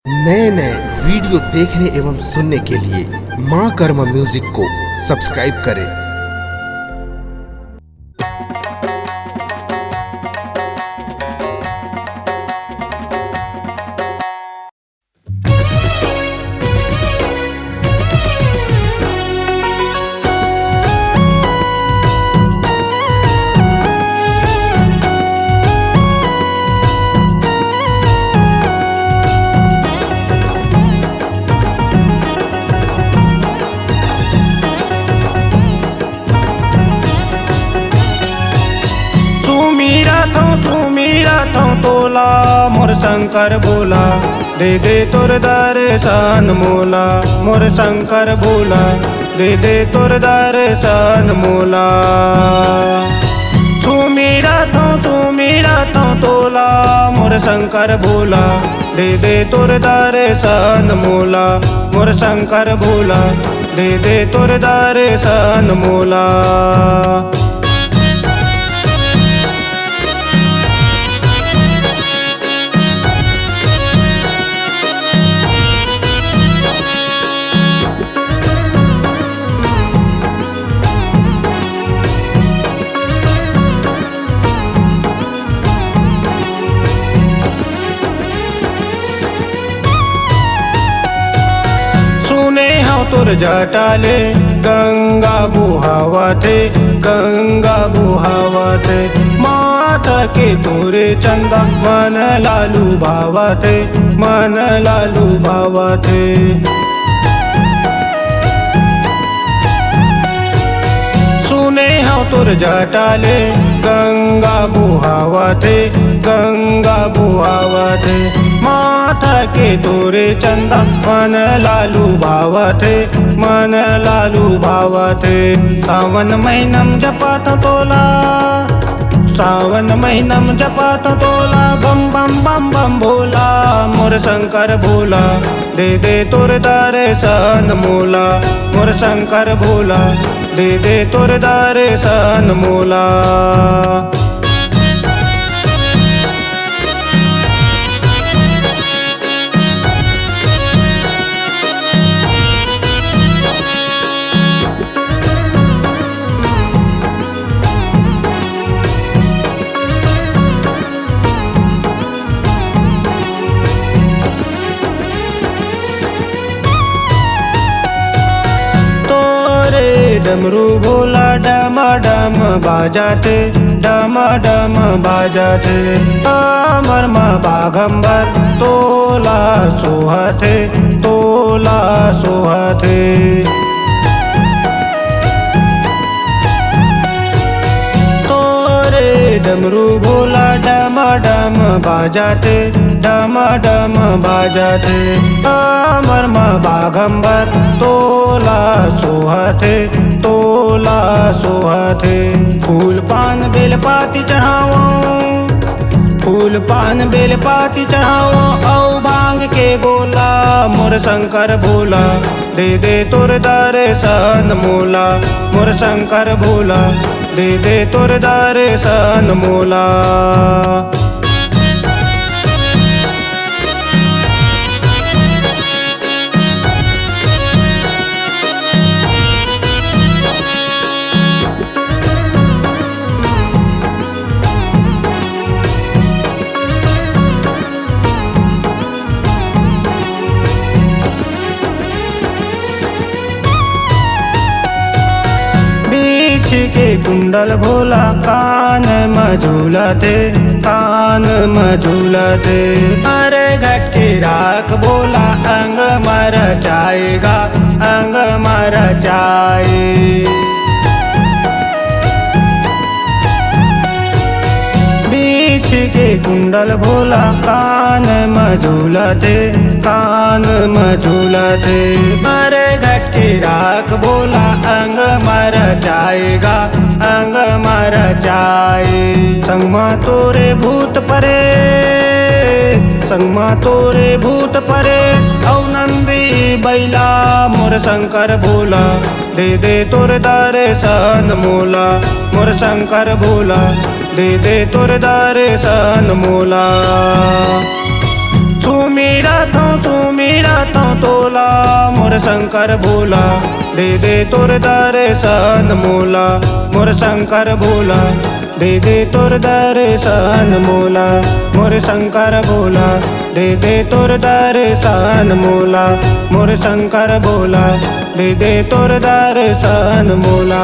नए नए वीडियो देखने एवं सुनने के लिए माँ कर्मा म्यूजिक को सब्सक्राइब करें। तू तोला मोर शंकर भोला, दे दे तोर दर्शन मोला। मोर शंकर भोला, दे दे तोर दर्शन मोला। तू मेरा तो तोला मोर शंकर भोला, दे दे तोर दर्शन मोला। मोर शंकर भोला, दे दे तोर दर्शन मोला। तोर जटाले गंगा बुहावते, गंगा बुहावते। माता के तोरे चंदा मन लालू भावते, मन लालू भावते। सुने हाँ तोर जटाले गंगा बुहावते, गंगा बुहावते। माता के तोरे चंदा मन लालू भावते, मन लालू भावते। सावन महीनम जपात तोला, सावन महीनम जपात तोला। बम बम बम बम भोला मोर शंकर भोला, दे दे तोर दर्शन मोला। मोर शंकर भोला, दे दे तोर दर्शन मोला। डमरू भोला डम डम बाजाते, डम डम बाजाते। अमर माँ बाघंबर तोला सोहते, तोला सोहते। तोरे डमरू भोला डम डम बाजाते, डम डम बाजाते। अमर माँ बाघंबर तोला सोहते, तोला सोहते। फूल पान बेलपाती चढ़ाओ, फूल पान बेलपाती चढ़ाओ। औ भांग के गोला मोर शंकर भोला, दे दे तोर दर्शन मोला। मोर शंकर भोला, दे दे तोर दर्शन मोला। के कुंडल भोला कान में झूलते, कान में झूलते। अरे घटे राख भोला अंग मर जाएगा, अंग मर जाए। बीच के कुंडल भोला कान में झूलते, कान में झूलते। अरे घटे राख भोला अंग मर जाएगा, अंग मर जाए। संगमा तोरे भूत परे, संगमा तोरे भूत परे। औ नंदी बैला मोर शंकर भोला, दे दे तोर दर्शन मोला। मोर शंकर भोला, दे दे तोर दर्शन मोला। तू मेरा तो तोला मोर शंकर भोला दे दे तोर दर्शन मोला मोर शंकर भोला दे दे तोर दर्शन मोला मोर शंकर भोला दे दे तोर दर्शन मोला मोर शंकर भोला दे दे तोर दर्शन मोला।